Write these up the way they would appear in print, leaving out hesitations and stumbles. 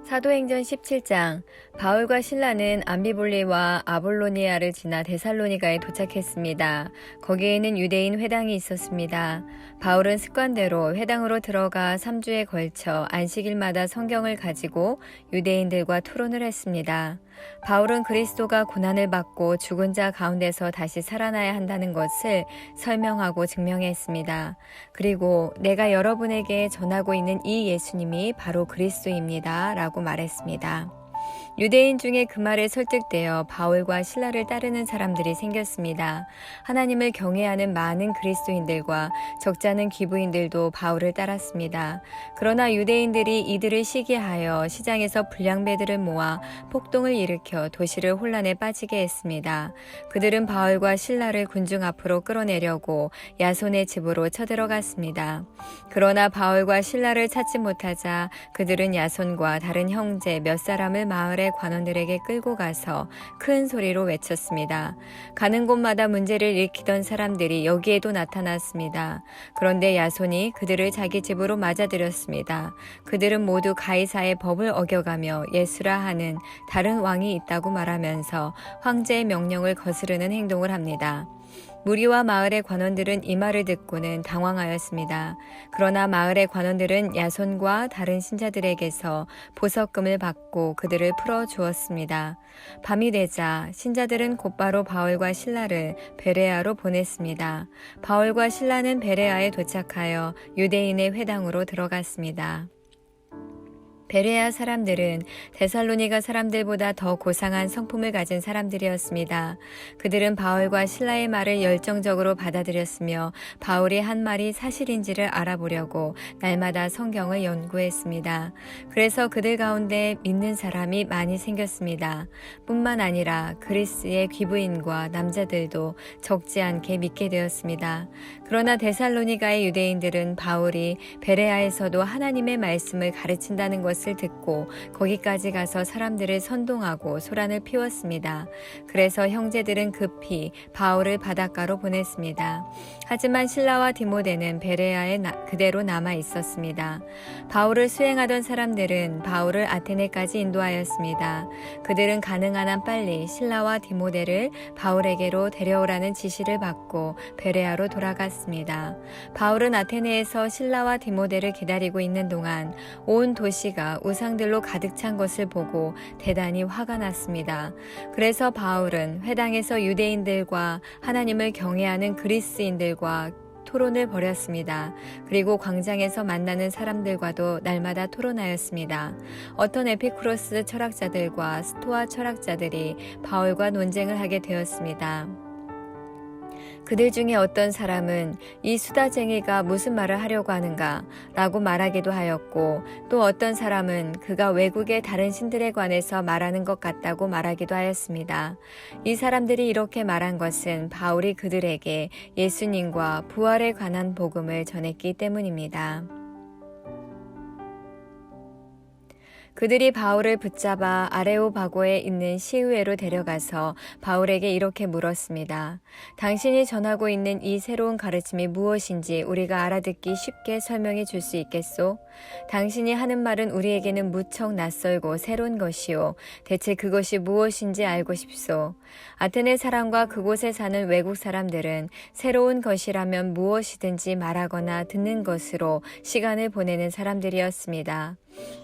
사도행전 17장. 바울과 실라는 암비볼리와 아볼로니아를 지나 데살로니가에 도착했습니다. 거기에는 유대인 회당이 있었습니다. 바울은 습관대로 회당으로 들어가 3주에 걸쳐 안식일마다 성경을 가지고 유대인들과 토론을 했습니다. 바울은 그리스도가 고난을 받고 죽은 자 가운데서 다시 살아나야 한다는 것을 설명하고 증명했습니다. 그리고 내가 여러분에게 전하고 있는 이 예수님이 바로 그리스도입니다. 라고 말했습니다. 유대인 중에 그 말에 설득되어 바울과 실라를 따르는 사람들이 생겼습니다. 하나님을 경외하는 많은 그리스도인들과 적잖은 귀부인들도 바울을 따랐습니다. 그러나 유대인들이 이들을 시기하여 시장에서 불량배들을 모아 폭동을 일으켜 도시를 혼란에 빠지게 했습니다. 그들은 바울과 실라를 군중 앞으로 끌어내려고 야손의 집으로 쳐들어갔습니다. 그러나 바울과 실라를 찾지 못하자 그들은 야손과 다른 형제 몇 사람을 마을의 관원들에게 끌고 가서 큰 소리로 외쳤습니다. 가는 곳마다 문제를 일으키던 사람들이 여기에도 나타났습니다. 그런데 야손이 그들을 자기 집으로 맞아들였습니다. 그들은 모두 가이사의 법을 어겨가며 예수라 하는 다른 왕이 있다고 말하면서 황제의 명령을 거스르는 행동을 합니다. 무리와 마을의 관원들은 이 말을 듣고는 당황하였습니다. 그러나 마을의 관원들은 야손과 다른 신자들에게서 보석금을 받고 그들을 풀어주었습니다. 밤이 되자 신자들은 곧바로 바울과 실라를 베레아로 보냈습니다. 바울과 실라는 베레아에 도착하여 유대인의 회당으로 들어갔습니다. 베레아 사람들은 데살로니가 사람들보다 더 고상한 성품을 가진 사람들이었습니다. 그들은 바울과 실라의 말을 열정적으로 받아들였으며 바울이 한 말이 사실인지를 알아보려고 날마다 성경을 연구했습니다. 그래서 그들 가운데 믿는 사람이 많이 생겼습니다. 뿐만 아니라 그리스의 귀부인과 남자들도 적지 않게 믿게 되었습니다. 그러나 데살로니가의 유대인들은 바울이 베레아에서도 하나님의 말씀을 가르친다는 것을 듣고 거기까지 가서 사람들을 선동하고 소란을 피웠습니다. 그래서 형제들은 급히 바울을 바닷가로 보냈습니다. 하지만 실라와 디모데는 베레아에 그대로 남아 있었습니다. 바울을 수행하던 사람들은 바울을 아테네까지 인도하였습니다. 그들은 가능한 한 빨리 실라와 디모데를 바울에게로 데려오라는 지시를 받고 베레아로 돌아갔습니다. 바울은 아테네에서 실라와 디모데를 기다리고 있는 동안 온 도시가 우상들로 가득 찬 것을 보고 대단히 화가 났습니다. 그래서 바울은 회당에서 유대인들과 하나님을 경외하는 그리스인들과 토론을 벌였습니다. 그리고 광장에서 만나는 사람들과도 날마다 토론하였습니다. 어떤 에피쿠로스 철학자들과 스토아 철학자들이 바울과 논쟁을 하게 되었습니다. 그들 중에 어떤 사람은 이 수다쟁이가 무슨 말을 하려고 하는가 라고 말하기도 하였고, 또 어떤 사람은 그가 외국의 다른 신들에 관해서 말하는 것 같다고 말하기도 하였습니다. 이 사람들이 이렇게 말한 것은 바울이 그들에게 예수님과 부활에 관한 복음을 전했기 때문입니다. 그들이 바울을 붙잡아 아레오바고에 있는 시의회로 데려가서 바울에게 이렇게 물었습니다. 당신이 전하고 있는 이 새로운 가르침이 무엇인지 우리가 알아듣기 쉽게 설명해 줄 수 있겠소? 당신이 하는 말은 우리에게는 무척 낯설고 새로운 것이요. 대체 그것이 무엇인지 알고 싶소. 아테네 사람과 그곳에 사는 외국 사람들은 새로운 것이라면 무엇이든지 말하거나 듣는 것으로 시간을 보내는 사람들이었습니다.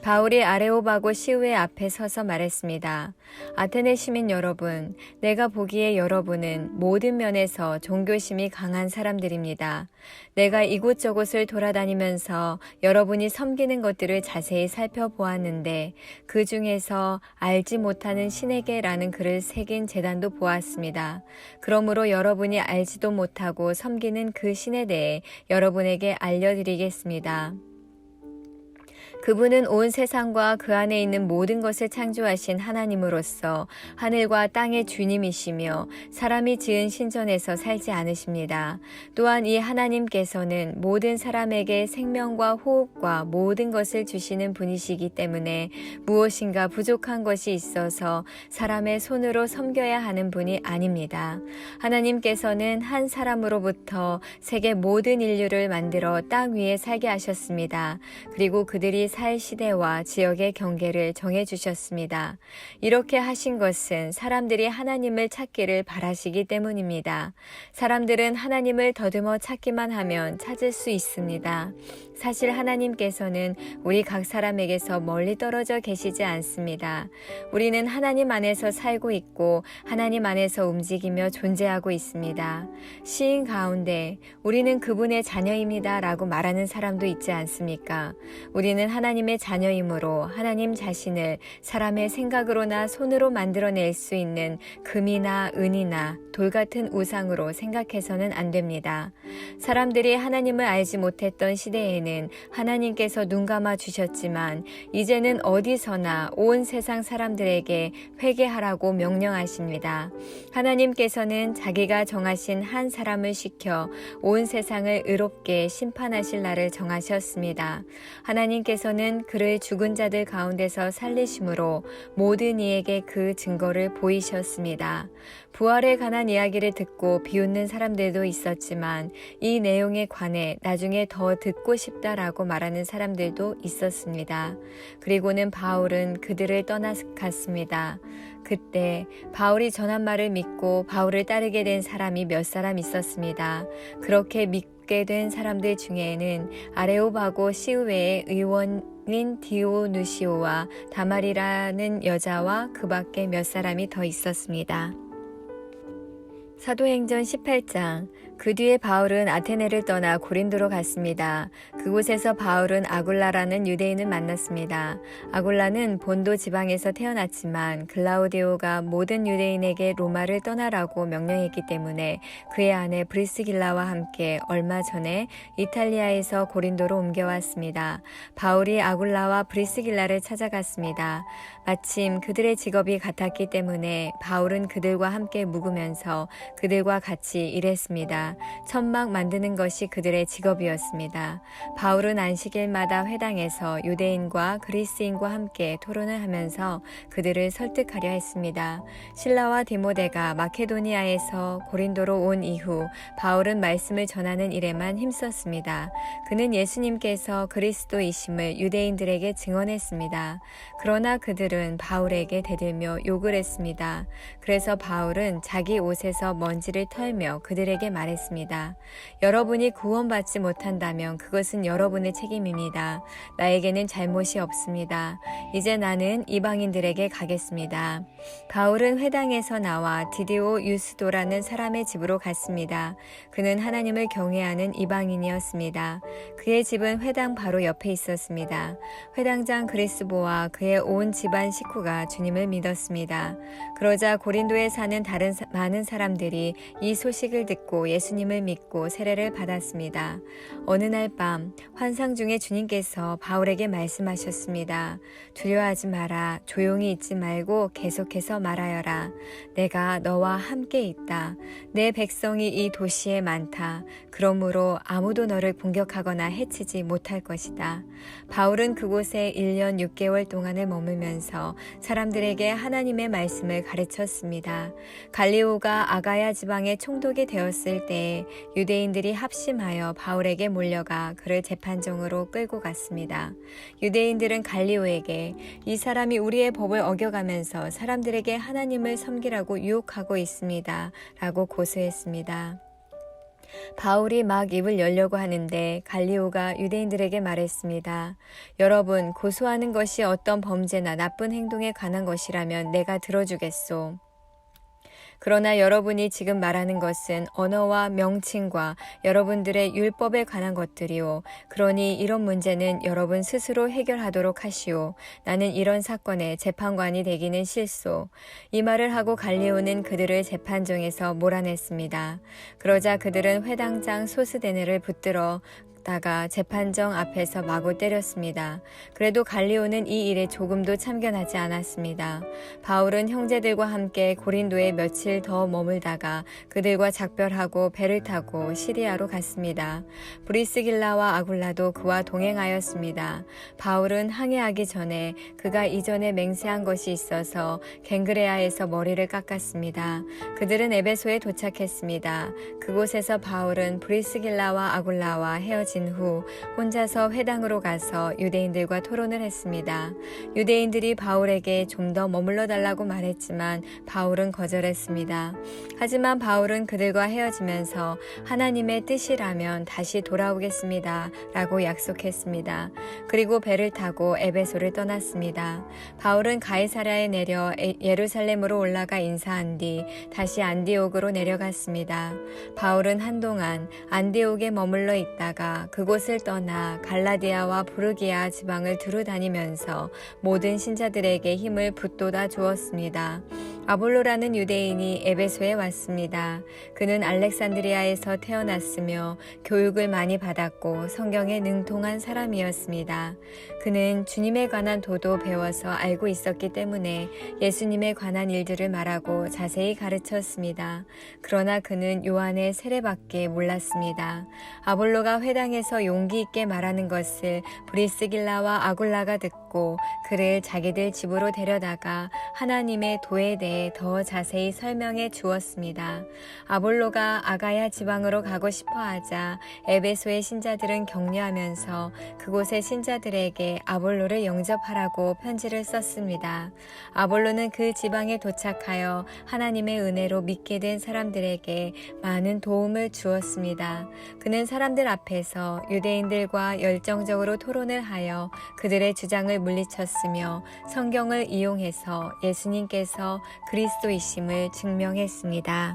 바울이 아레오바고 시의회 앞에 서서 말했습니다. 아테네 시민 여러분, 내가 보기에 여러분은 모든 면에서 종교심이 강한 사람들입니다. 내가 이곳저곳을 돌아다니면서 여러분이 섬기는 것들을 자세히 살펴보았는데 그 중에서 알지 못하는 신에게라는 글을 새긴 제단도 보았습니다. 그러므로 여러분이 알지도 못하고 섬기는 그 신에 대해 여러분에게 알려드리겠습니다. 그분은 온 세상과 그 안에 있는 모든 것을 창조하신 하나님으로서 하늘과 땅의 주님이시며 사람이 지은 신전에서 살지 않으십니다. 또한 이 하나님께서는 모든 사람에게 생명과 호흡과 모든 것을 주시는 분이시기 때문에 무엇인가 부족한 것이 있어서 사람의 손으로 섬겨야 하는 분이 아닙니다. 하나님께서는 한 사람으로부터 세계 모든 인류를 만들어 땅 위에 살게 하셨습니다. 그리고 그들이 살 시대와 지역의 경계를 정해주셨습니다. 이렇게 하신 것은 사람들이 하나님을 찾기를 바라시기 때문입니다. 사람들은 하나님을 더듬어 찾기만 하면 찾을 수 있습니다. 사실 하나님께서는 우리 각 사람에게서 멀리 떨어져 계시지 않습니다. 우리는 하나님 안에서 살고 있고 하나님 안에서 움직이며 존재하고 있습니다. 시인 가운데 우리는 그분의 자녀입니다 라고 말하는 사람도 있지 않습니까? 우리는 하나님의 자녀이므로 하나님 자신을 사람의 생각으로나 손으로 만들어낼 수 있는 금이나 은이나 돌 같은 우상으로 생각해서는 안 됩니다. 사람들이 하나님을 알지 못했던 시대에는 하나님께서 눈 감아 주셨지만 이제는 어디서나 온 세상 사람들에게 회개하라고 명령하십니다. 하나님께서는 자기가 정하신 한 사람을 시켜 온 세상을 의롭게 심판하실 날을 정하셨습니다. 하나님께서는 그를 죽은 자들 가운데서 살리심으로 모든 이에게 그 증거를 보이셨습니다. 부활에 관한 이야기를 듣고 비웃는 사람들도 있었지만 이 내용에 관해 나중에 더 듣고 싶다라고 말하는 사람들도 있었습니다. 그리고는 바울은 그들을 떠나갔습니다. 그때 바울이 전한 말을 믿고 바울을 따르게 된 사람이 몇 사람 있었습니다. 그렇게 믿게 된 사람들 중에는 아레오바고 시우웨의 의원인 디오누시오와 다말이라는 여자와 그 밖에 몇 사람이 더 있었습니다. 사도행전 18장. 그 뒤에 바울은 아테네를 떠나 고린도로 갔습니다. 그곳에서 바울은 아굴라라는 유대인을 만났습니다. 아굴라는 본도 지방에서 태어났지만 글라우디오가 모든 유대인에게 로마를 떠나라고 명령했기 때문에 그의 아내 브리스길라와 함께 얼마 전에 이탈리아에서 고린도로 옮겨왔습니다. 바울이 아굴라와 브리스길라를 찾아갔습니다. 마침 그들의 직업이 같았기 때문에 바울은 그들과 함께 묵으면서 그들과 같이 일했습니다. 천막 만드는 것이 그들의 직업이었습니다. 바울은 안식일마다 회당에서 유대인과 그리스인과 함께 토론을 하면서 그들을 설득하려 했습니다. 실라와 디모데가 마케도니아에서 고린도로 온 이후 바울은 말씀을 전하는 일에만 힘썼습니다. 그는 예수님께서 그리스도이심을 유대인들에게 증언했습니다. 그러나 그들은 바울에게 대들며 욕을 했습니다. 그래서 바울은 자기 옷에서 먼지를 털며 그들에게 말했습니다. 여러분이 구원받지 못한다면 그것은 여러분의 책임입니다. 나에게는 잘못이 없습니다. 이제 나는 이방인들에게 가겠습니다. 바울은 회당에서 나와 디디오 유스도라는 사람의 집으로 갔습니다. 그는 하나님을 경외하는 이방인이었습니다. 그의 집은 회당 바로 옆에 있었습니다. 회당장 그리스보와 그의 온 집안 식구가 주님을 믿었습니다. 그러자 고린도에 사는 다른 많은 사람들이 이 소식을 듣고 예수님을 믿고 세례를 받았습니다. 어느 날 밤 환상 중에 주님께서 바울에게 말씀하셨습니다. 두려워하지 마라. 조용히 있지 말고 계속해서 말하여라. 내가 너와 함께 있다. 내 백성이 이 도시에 많다. 그러므로 아무도 너를 공격하거나 해치지 못할 것이다. 바울은 그곳에 1년 6개월 동안을 머물면서 사람들에게 하나님의 말씀을 가르쳤습니다. 갈리오가 아가야 지방에 총독이 되었을 때 유대인들이 합심하여 바울에게 몰려가 그를 재판정으로 끌고 갔습니다. 유대인들은 갈리오에게 이 사람이 우리의 법을 어겨가면서 사람들에게 하나님을 섬기라고 유혹하고 있습니다. 라고 고소했습니다. 바울이 막 입을 열려고 하는데 갈리오가 유대인들에게 말했습니다. 여러분, 고소하는 것이 어떤 범죄나 나쁜 행동에 관한 것이라면 내가 들어주겠소. 그러나 여러분이 지금 말하는 것은 언어와 명칭과 여러분들의 율법에 관한 것들이요. 그러니 이런 문제는 여러분 스스로 해결하도록 하시오. 나는 이런 사건의 재판관이 되기는 싫소. 이 말을 하고 갈리오는 그들을 재판정에서 몰아냈습니다. 그러자 그들은 회당장 소스데네를 붙들어 다가 재판정 앞에서 마구 때렸습니다. 그래도 갈리오는 이 일에 조금도 참견하지 않았습니다. 바울은 형제들과 함께 고린도에 며칠 더 머물다가 그들과 작별하고 배를 타고 시리아로 갔습니다. 브리스길라와 아굴라도 그와 동행하였습니다. 바울은 항해하기 전에 그가 이전에 맹세한 것이 있어서 갱그레아에서 머리를 깎았습니다. 그들은 에베소에 도착했습니다. 그곳에서 바울은 브리스길라와 아굴라와 헤어집니다. 마친 후 혼자서 회당으로 가서 유대인들과 토론을 했습니다. 유대인들이 바울에게 좀 더 머물러 달라고 말했지만 바울은 거절했습니다. 하지만 바울은 그들과 헤어지면서 하나님의 뜻이라면 다시 돌아오겠습니다 라고 약속했습니다. 그리고 배를 타고 에베소를 떠났습니다. 바울은 가이사랴에 내려 예루살렘으로 올라가 인사한 뒤 다시 안디옥으로 내려갔습니다. 바울은 한동안 안디옥에 머물러 있다가 그곳을 떠나 갈라디아와 부르기아 지방을 두루 다니면서 모든 신자들에게 힘을 북돋아 주었습니다. 아볼로라는 유대인이 에베소에 왔습니다. 그는 알렉산드리아에서 태어났으며 교육을 많이 받았고 성경에 능통한 사람이었습니다. 그는 주님에 관한 도도 배워서 알고 있었기 때문에 예수님에 관한 일들을 말하고 자세히 가르쳤습니다. 그러나 그는 요한의 세례밖에 몰랐습니다. 아볼로가 회당에서 용기 있게 말하는 것을 브리스길라와 아굴라가 듣고 그를 자기들 집으로 데려다가 하나님의 도에 대해 더 자세히 설명해 주었습니다. 아볼로가 아가야 지방으로 가고 싶어 하자 에베소의 신자들은 격려하면서 그곳의 신자들에게 아볼로를 영접하라고 편지를 썼습니다. 아볼로는 그 지방에 도착하여 하나님의 은혜로 믿게 된 사람들에게 많은 도움을 주었습니다. 그는 사람들 앞에서 유대인들과 열정적으로 토론을 하여 그들의 주장을 물리쳤으며 성경을 이용해서 예수님께서 그리스도이심을 증명했습니다.